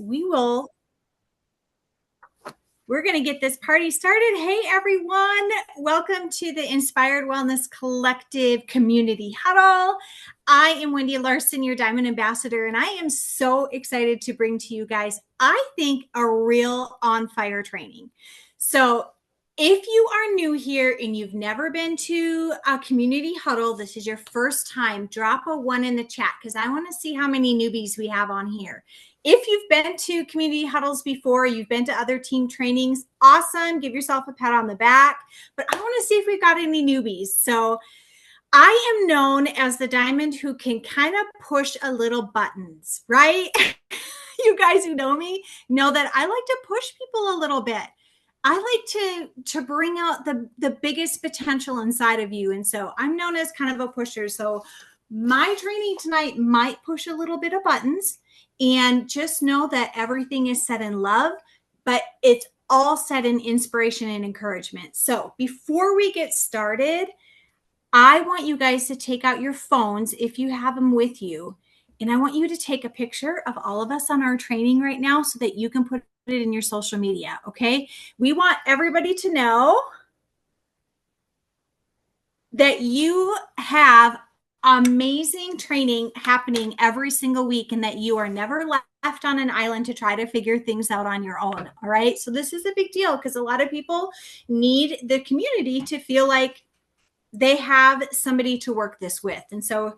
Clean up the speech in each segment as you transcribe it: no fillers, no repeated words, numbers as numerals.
we're going to get this party started. Hey, everyone. Welcome to the Inspired Wellness Collective Community Huddle. I am Wendy Larson, your Diamond Ambassador, and I am so excited to bring to you guys, I think, a real on-fire training. So if you are new here and you've never been to a community huddle, this is your first time, drop a 1 in the chat because I want to see how many newbies we have on here. If you've been to community huddles before, you've been to other team trainings, awesome. Give yourself a pat on the back. But I want to see if we've got any newbies. So I am known as the diamond who can kind of push a little buttons, right? You guys who know me know that I like to push people a little bit. I like to bring out the biggest potential inside of you. And so I'm known as kind of a pusher. So my training tonight might push a little bit of buttons. And just know that everything is said in love, but it's all said in inspiration and encouragement. So before we get started, I want you guys to take out your phones if you have them with you. And I want you to take a picture of all of us on our training right now so that you can put it in your social media, okay? We want everybody to know that you have amazing training happening every single week and that you are never left on an island to try to figure things out on your own. All right. So this is a big deal because a lot of people need the community to feel like they have somebody to work this with. And so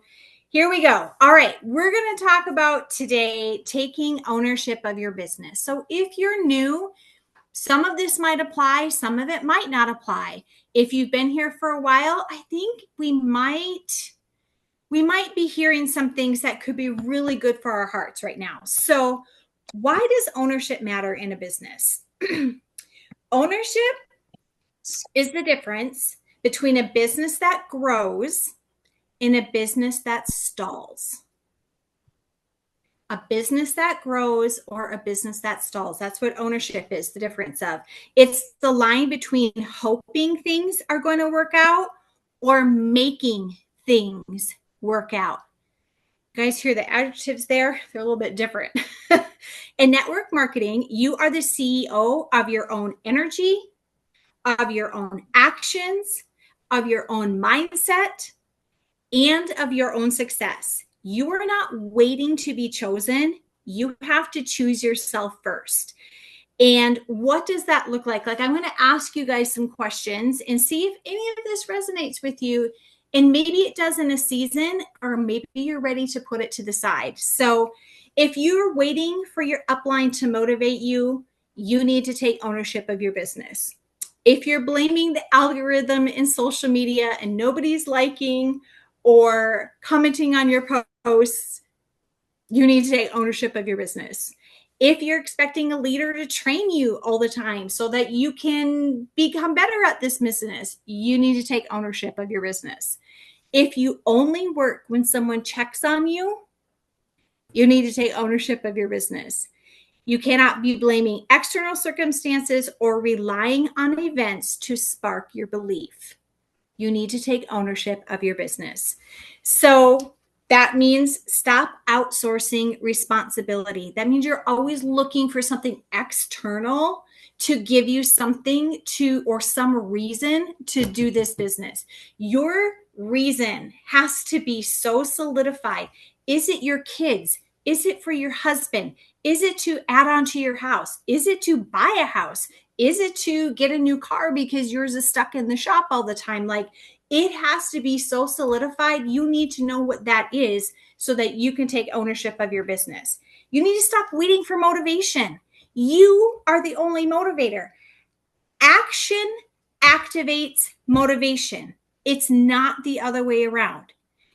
here we go. All right. We're going to talk about today taking ownership of your business. So if you're new, some of this might apply, some of it might not apply. If you've been here for a while, I think we might be hearing some things that could be really good for our hearts right now. So why does ownership matter in a business? Ownership is the difference between a business that grows and a business that stalls. A business that grows or a business that stalls. That's what ownership is, the difference of. It's the line between hoping things are going to work out or making things work out. You guys hear the adjectives there? They're a little bit different. In network marketing, you are the CEO of your own energy, of your own actions, of your own mindset, and of your own success. You are not waiting to be chosen. You have to choose yourself first. And what does that look like? Like, I'm going to ask you guys some questions and see if any of this resonates with you. And maybe it does in a season, or maybe you're ready to put it to the side. So if you're waiting for your upline to motivate you, you need to take ownership of your business. If you're blaming the algorithm in social media and nobody's liking or commenting on your posts, you need to take ownership of your business. If you're expecting a leader to train you all the time so that you can become better at this business, you need to take ownership of your business. If you only work when someone checks on you, you need to take ownership of your business. You cannot be blaming external circumstances or relying on events to spark your belief. You need to take ownership of your business. So that means stop outsourcing responsibility. That means you're always looking for something external to give you something to, or some reason to do this business. Your reason has to be so solidified. Is it your kids? Is it for your husband? Is it to add on to your house? Is it to buy a house? Is it to get a new car because yours is stuck in the shop all the time? Like, it has to be so solidified. You need to know what that is so that you can take ownership of your business. You need to stop waiting for motivation. You are the only motivator. Action activates motivation. It's not the other way around.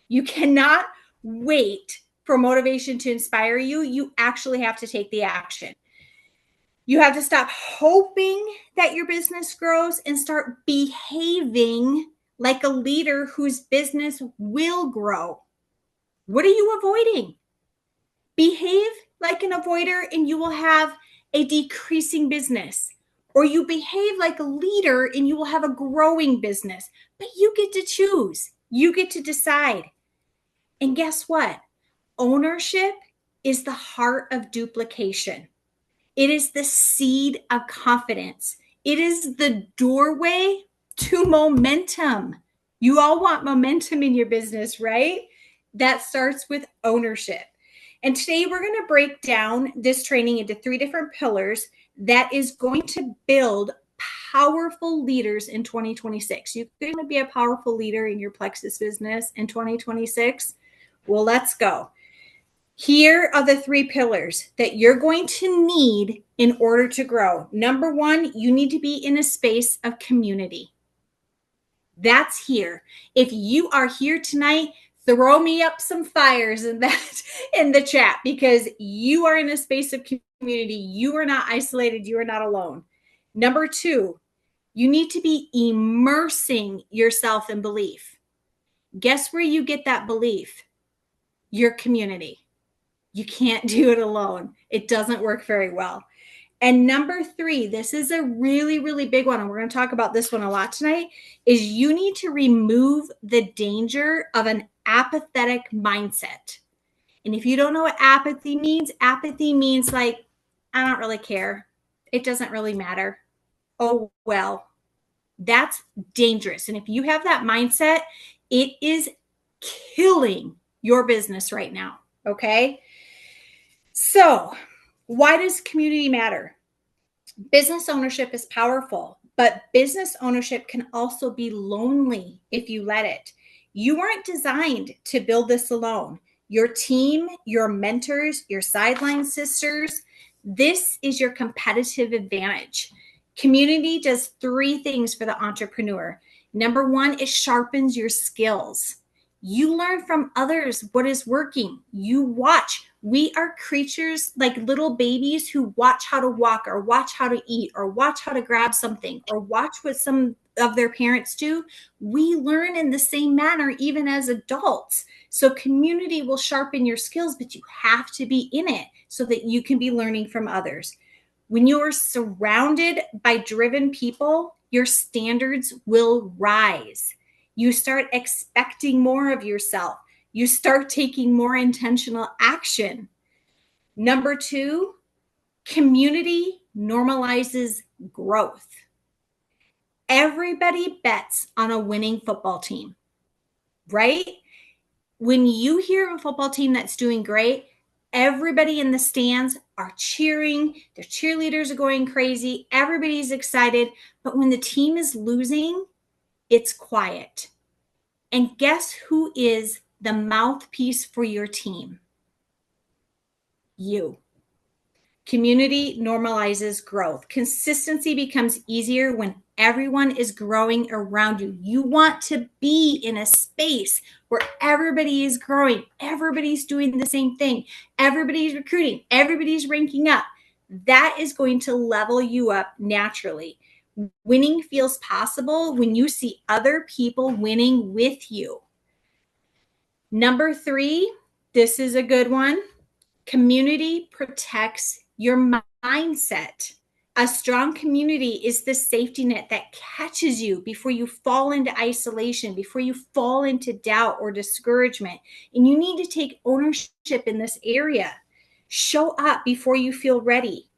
You cannot wait for motivation to inspire you. You actually have to take the action. You have to stop hoping that your business grows and start behaving like a leader whose business will grow. What are you avoiding? Behave like an avoider and you will have a decreasing business. Or you behave like a leader and you will have a growing business. But you get to choose. You get to decide. And guess what? Ownership is the heart of duplication. It is the seed of confidence. It is the doorway to momentum. You all want momentum in your business, right? That starts with ownership. And today we're going to break down this training into 3 different pillars that is going to build powerful leaders in 2026. You're going to be a powerful leader in your plexus business in 2026. Well, let's go. Here are the 3 pillars that you're going to need in order to grow. Number 1, you need to be in a space of community. That's here. If you are here tonight, throw me up some fires in the chat, because you are in a space of community. You are not isolated. You are not alone. Number 2, you need to be immersing yourself in belief. Guess where you get that belief? Your community. You can't do it alone. It doesn't work very well. And number 3, this is a really, really big one, and we're going to talk about this one a lot tonight, is you need to remove the danger of an apathetic mindset. And if you don't know what apathy means like, I don't really care. It doesn't really matter. Oh, well, that's dangerous. And if you have that mindset, it is killing your business right now. Okay? So, why does community matter? Business ownership is powerful, but business ownership can also be lonely if you let it. You weren't designed to build this alone. Your team, your mentors, your sideline sisters, this is your competitive advantage. Community does 3 things for the entrepreneur. Number 1, it sharpens your skills. You learn from others what is working. You watch. We are creatures like little babies who watch how to walk, or watch how to eat, or watch how to grab something, or watch what some of their parents do. We learn in the same manner even as adults. So community will sharpen your skills, but you have to be in it so that you can be learning from others. When you are surrounded by driven people, your standards will rise. You start expecting more of yourself. You start taking more intentional action. Number 2, community normalizes growth. Everybody bets on a winning football team, right? When you hear of a football team that's doing great, everybody in the stands are cheering. Their cheerleaders are going crazy. Everybody's excited. But when the team is losing, it's quiet. And guess who is the mouthpiece for your team? You. Community normalizes growth. Consistency becomes easier when everyone is growing around you. You want to be in a space where everybody is growing. Everybody's doing the same thing. Everybody's recruiting. Everybody's ranking up. That is going to level you up naturally. Winning feels possible when you see other people winning with you. Number 3, this is a good one. Community protects your mindset. A strong community is the safety net that catches you before you fall into isolation, before you fall into doubt or discouragement. And you need to take ownership in this area. Show up before you feel ready.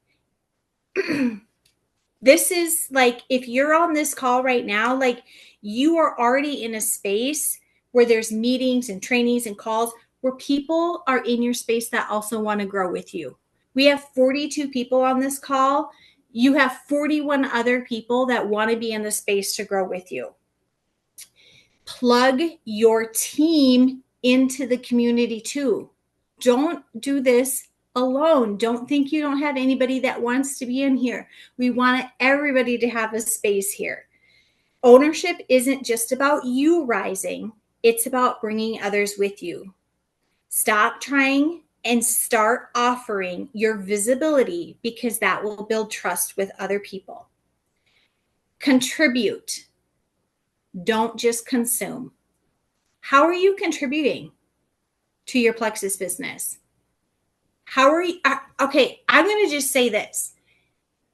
This is like, if you're on this call right now, like you are already in a space where there's meetings and trainings and calls where people are in your space that also want to grow with you. We have 42 people on this call. You have 41 other people that want to be in the space to grow with you. Plug your team into the community too. Don't do this alone. Don't think you don't have anybody that wants to be in here. We want everybody to have a space here. Ownership isn't just about you rising. It's about bringing others with you. Stop trying and start offering your visibility, because that will build trust with other people. Contribute. Don't just consume. How are you contributing to your plexus business? How are you? Okay, I'm going to just say this.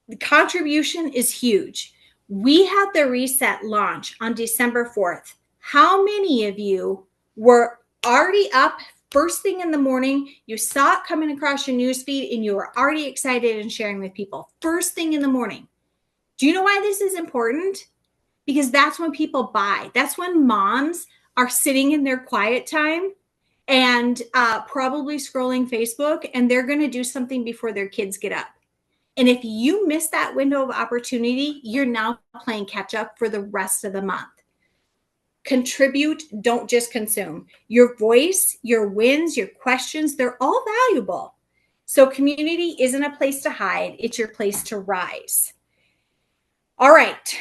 The contribution is huge. We had the reset launch on December 4th. How many of you were already up first thing in the morning, you saw it coming across your newsfeed and you were already excited and sharing with people. First thing in the morning. Do you know why this is important? Because that's when people buy. That's when moms are sitting in their quiet time and probably scrolling Facebook, and they're going to do something before their kids get up. And if you miss that window of opportunity, you're now playing catch up for the rest of the month. Contribute, don't just consume. Your voice, your wins, your questions, they're all valuable. So community isn't a place to hide. It's your place to rise. All right.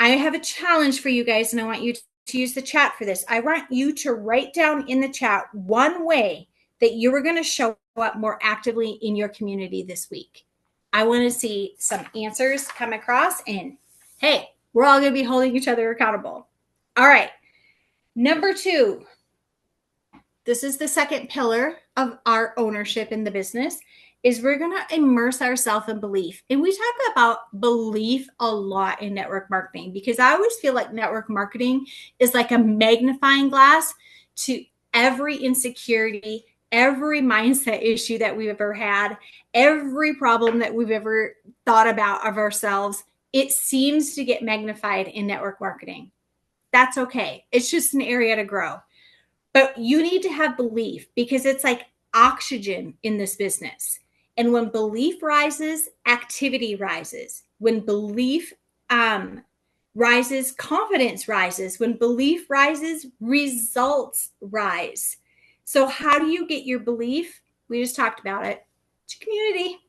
I have a challenge for you guys, and I want you to use the chat for this. I want you to write down in the chat one way that you are going to show up more actively in your community this week. I want to see some answers come across, and hey, we're all going to be holding each other accountable. All right. Number 2, this is the second pillar of our ownership in the business, is we're going to immerse ourselves in belief. And we talk about belief a lot in network marketing, because I always feel like network marketing is like a magnifying glass to every insecurity, every mindset issue that we've ever had, every problem that we've ever thought about of ourselves. It seems to get magnified in network marketing. That's okay. It's just an area to grow. But you need to have belief, because it's like oxygen in this business. And when belief rises, activity rises. When belief rises, confidence rises. When belief rises, results rise. So how do you get your belief? We just talked about it. It's community.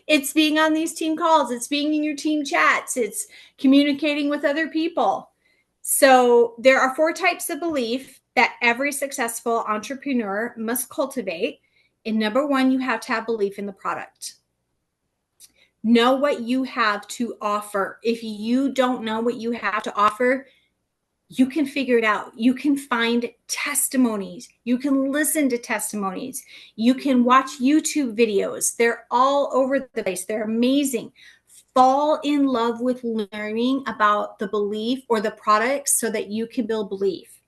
It's being on these team calls. It's being in your team chats. It's communicating with other people. So there are 4 types of belief that every successful entrepreneur must cultivate. And number 1, you have to have belief in the product. Know what you have to offer. If you don't know what you have to offer, you can figure it out. You can find testimonies. You can listen to testimonies. You can watch YouTube videos. They're all over the place. They're amazing. Fall in love with learning about the belief or the products so that you can build belief,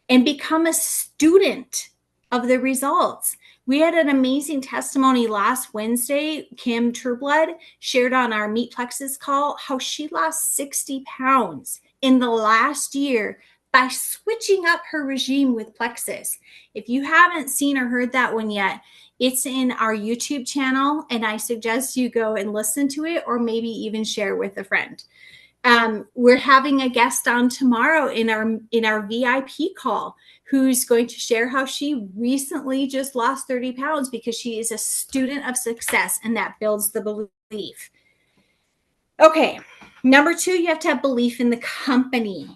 and become a student of the results. We had an amazing testimony last Wednesday. Kim Trueblood shared on our Meet Plexus call how she lost 60 pounds in the last year by switching up her regime with Plexus. If you haven't seen or heard that one yet, it's in our YouTube channel, and I suggest you go and listen to it, or maybe even share with a friend. We're having a guest on tomorrow in our VIP call who's going to share how she recently just lost 30 pounds because she is a student of success, and that builds the belief. Okay, number 2, you have to have belief in the company.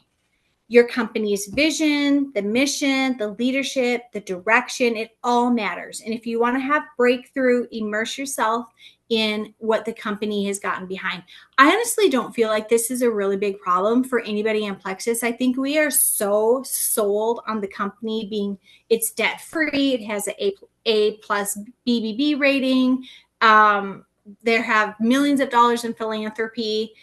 Your company's vision, the mission, the leadership, the direction, it all matters. And if you want to have breakthrough, immerse yourself in what the company has gotten behind. I honestly don't feel like this is a really big problem for anybody in Plexus. I think we are so sold on the company being, it's debt free. It has an A+ BBB rating. There have millions of dollars in philanthropy.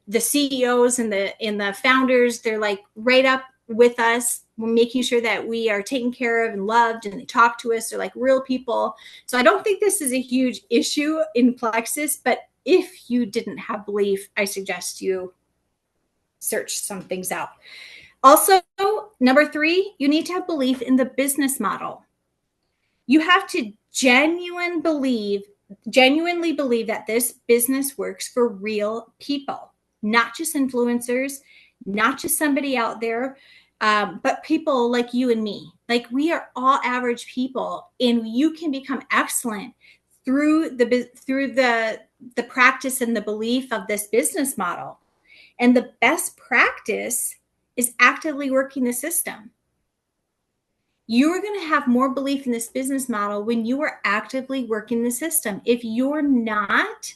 The CEOs and the founders, they're like right up with us. We're making sure that we are taken care of and loved, and they talk to us. They're like real people. So I don't think this is a huge issue in Plexus, but if you didn't have belief, I suggest you search some things out. Also, number 3, you need to have belief in the business model. You have to genuinely believe that this business works for real people, not just influencers, not just somebody out there, but people like you and me. Like, we are all average people, and you can become excellent through the practice and the belief of this business model. And the best practice is actively working the system. You are going to have more belief in this business model when you are actively working the system. If you're not,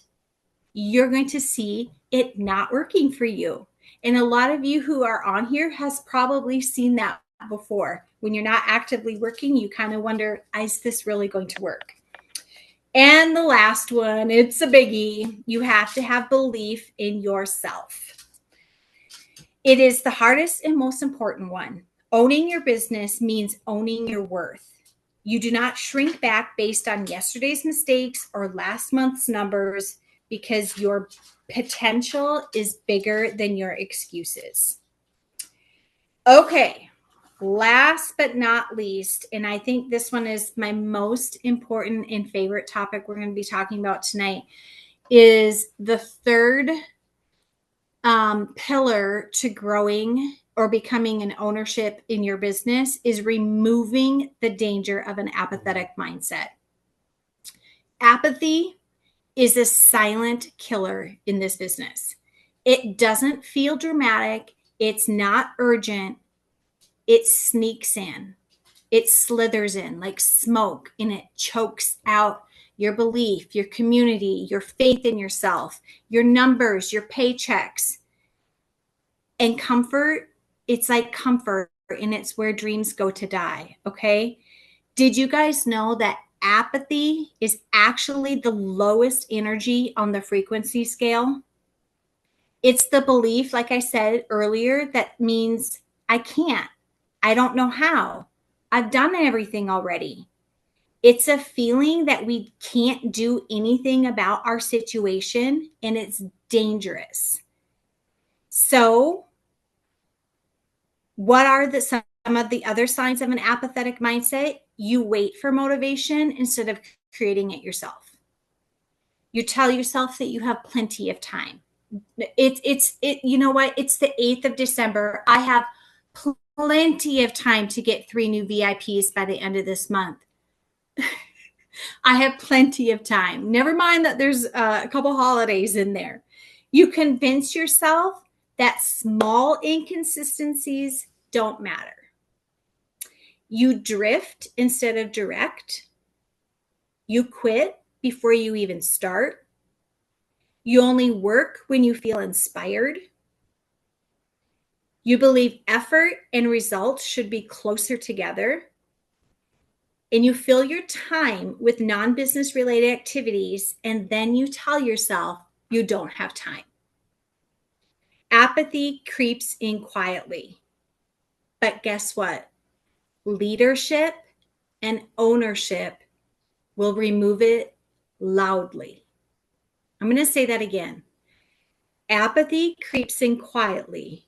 you're going to see it not working for you. And a lot of you who are on here has probably seen that before. When you're not actively working, you kind of wonder, is this really going to work? And the last one, it's a biggie. You have to have belief in yourself. It is the hardest and most important one. Owning your business means owning your worth. You do not shrink back based on yesterday's mistakes or last month's numbers, because your potential is bigger than your excuses. Okay, last but not least, and I think this one is my most important and favorite topic we're going to be talking about tonight, is the third pillar to growing or becoming an ownership in your business, is removing the danger of an apathetic mindset. Apathy is a silent killer in this business. It doesn't feel dramatic. It's not urgent. It sneaks in. It slithers in like smoke, and it chokes out your belief, your community, your faith in yourself, your numbers, your paychecks. And comfort, it's like comfort, and it's where dreams go to die. Okay. Did you guys know that apathy is actually the lowest energy on the frequency scale? It's the belief, like I said earlier, that means I can't. I don't know how. I've done everything already. It's a feeling that we can't do anything about our situation, and it's dangerous. So, what are some of the other signs of an apathetic mindset? You wait for motivation instead of creating it yourself. You tell yourself that you have plenty of time. You know what? It's the 8th of December. I have plenty of time to get 3 new VIPs by the end of this month. I have plenty of time. Never mind that there's a couple holidays in there. You convince yourself that small inconsistencies don't matter. You drift instead of direct. You quit before you even start. You only work when you feel inspired. You believe effort and results should be closer together. And you fill your time with non-business related activities, and then you tell yourself you don't have time. Apathy creeps in quietly. But guess what? Leadership and ownership will remove it loudly. I'm going to say that again. Apathy creeps in quietly,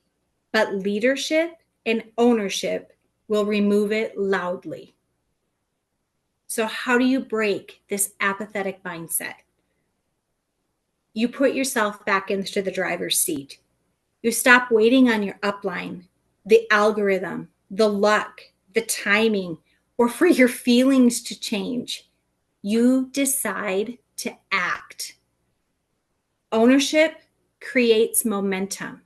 but leadership and ownership will remove it loudly. So how do you break this apathetic mindset? You put yourself back into the driver's seat. You stop waiting on your upline, the algorithm, the luck, the timing, or for your feelings to change. You decide to act. Ownership creates momentum.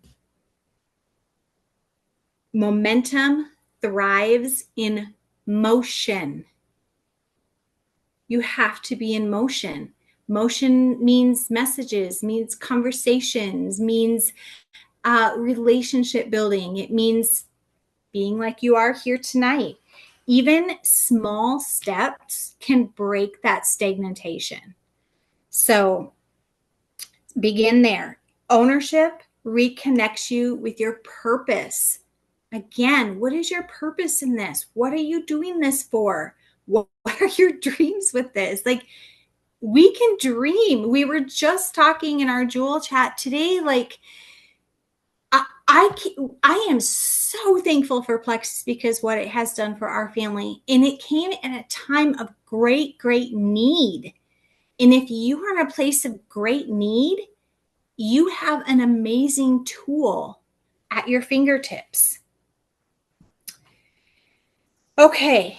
Momentum thrives in motion. You have to be in motion. Motion means messages, means conversations, means relationship building. It means being like you are here tonight. Even small steps can break that stagnation. So begin there. Ownership reconnects you with your purpose. Again, what is your purpose in this? What are you doing this for? What are your dreams with this? Like, we can dream. We were just talking in our Jewel chat today. Like, I am so thankful for Plexus because what it has done for our family. And it came at a time of great, great need. And if you are in a place of great need, you have an amazing tool at your fingertips. Okay.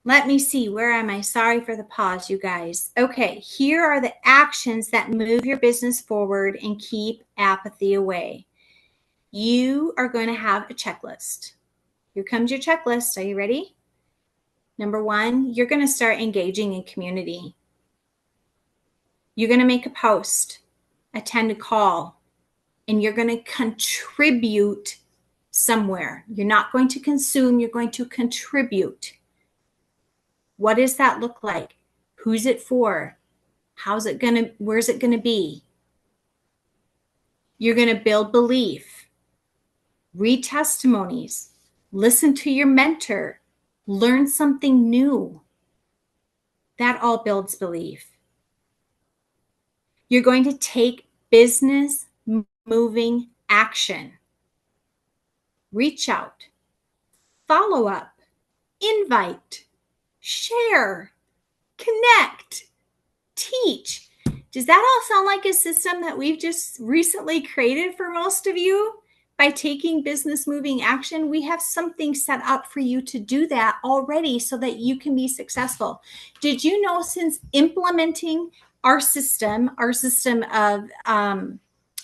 Let me see. Where am I? Sorry for the pause, you guys. Okay. Here are the actions that move your business forward and keep apathy away. You are going to have a checklist. Here comes your checklist. Are you ready? Number 1, you're going to start engaging in community. You're going to make a post, attend a call, and you're going to contribute somewhere. You're not going to consume, you're going to contribute. What does that look like? Who's it for? Where's it going to be? You're going to build belief, read testimonies, listen to your mentor, Learn something new. That all builds belief. You're going to take business moving action. Reach out, follow up, invite, share, connect, teach. Does that all sound like a system that we've just recently created for most of you? By taking business moving action, we have something set up for you to do that already so that you can be successful. Did you know, since implementing our system of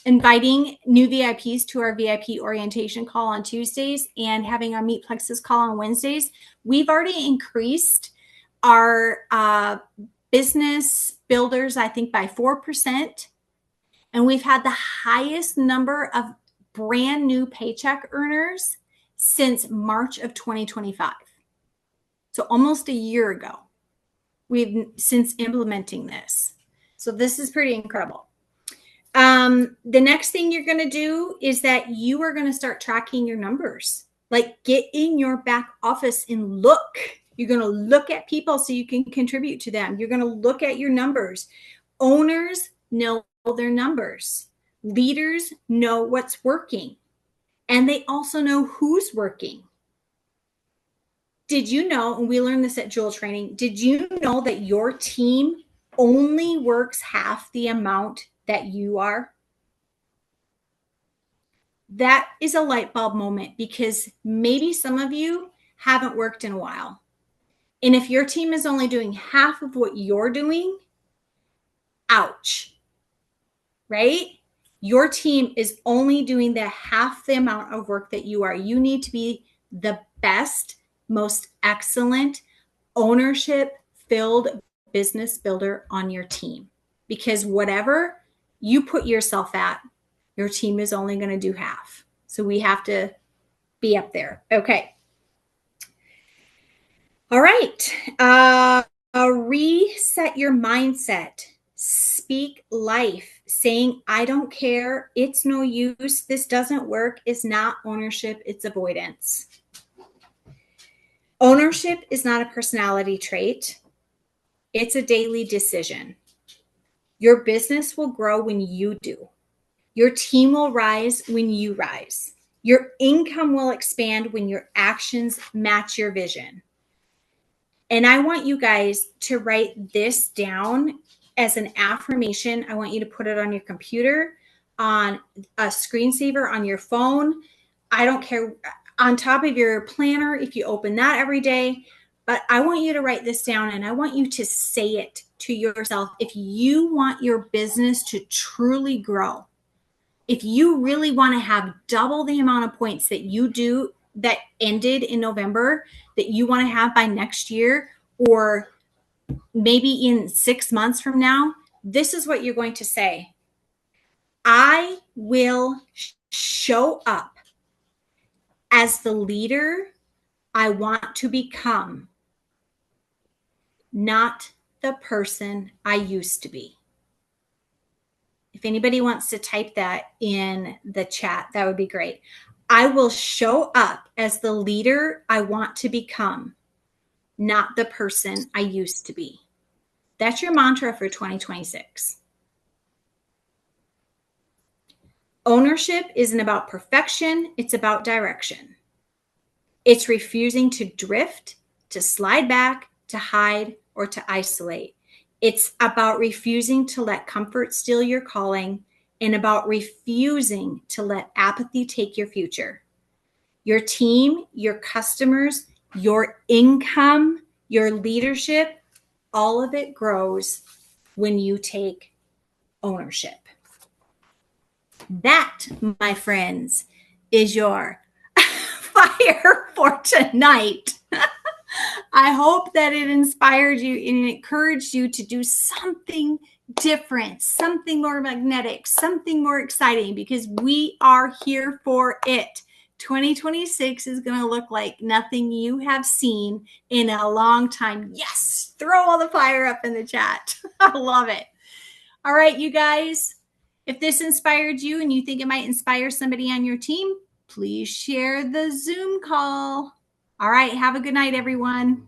inviting new VIPs to our VIP orientation call on Tuesdays and having our Meet Plexus call on Wednesdays, we've already increased our business builders, I think, by 4%. And we've had the highest number of brand new paycheck earners since March of 2025. So almost a year ago, since implementing this. So this is pretty incredible. The next thing you're going to do is that you are going to start tracking your numbers. Like, get in your back office and look. You're going to look at people so you can contribute to them. You're going to look at your numbers. Owners know their numbers. Leaders know what's working. And they also know who's working. Did you know, and we learned this at Jewel Training, did you know that your team only works half the amount that you are? That is a light bulb moment, because maybe some of you haven't worked in a while. And if your team is only doing half of what you're doing, ouch, right? Your team is only doing the half the amount of work that you are. You need to be the best, most excellent, ownership-filled business builder on your team. Because whatever you put yourself at, your team is only going to do half. So we have to be up there. Okay. All right. Reset your mindset. Speak life. Saying, I don't care, it's no use, this doesn't work, is not ownership, it's avoidance. Ownership is not a personality trait. It's a daily decision. Your business will grow when you do. Your team will rise when you rise. Your income will expand when your actions match your vision. And I want you guys to write this down as an affirmation. I want you to put it on your computer, on a screensaver, on your phone. I don't care, on top of your planner, if you open that every day. But I want you to write this down, and I want you to say it to yourself. If you want your business to truly grow, if you really want to have double the amount of points that you do that ended in November, that you want to have by next year, or maybe in 6 months from now, this is what you're going to say. I will show up as the leader I want to become, not the person I used to be. If anybody wants to type that in the chat, that would be great. I will show up as the leader I want to become, not the person I used to be. That's your mantra for 2026. Ownership isn't about perfection, it's about direction. It's refusing to drift, to slide back, to hide, or to isolate. It's about refusing to let comfort steal your calling, and about refusing to let apathy take your future. Your team, your customers, your income, your leadership, all of it grows when you take ownership. That, my friends, is your fire for tonight. I hope that it inspired you and encouraged you to do something different, something more magnetic, something more exciting, because we are here for it. 2026 is going to look like nothing you have seen in a long time. Yes, throw all the fire up in the chat. I love it. All right, you guys, if this inspired you and you think it might inspire somebody on your team, please share the Zoom call. All right. Have a good night, everyone.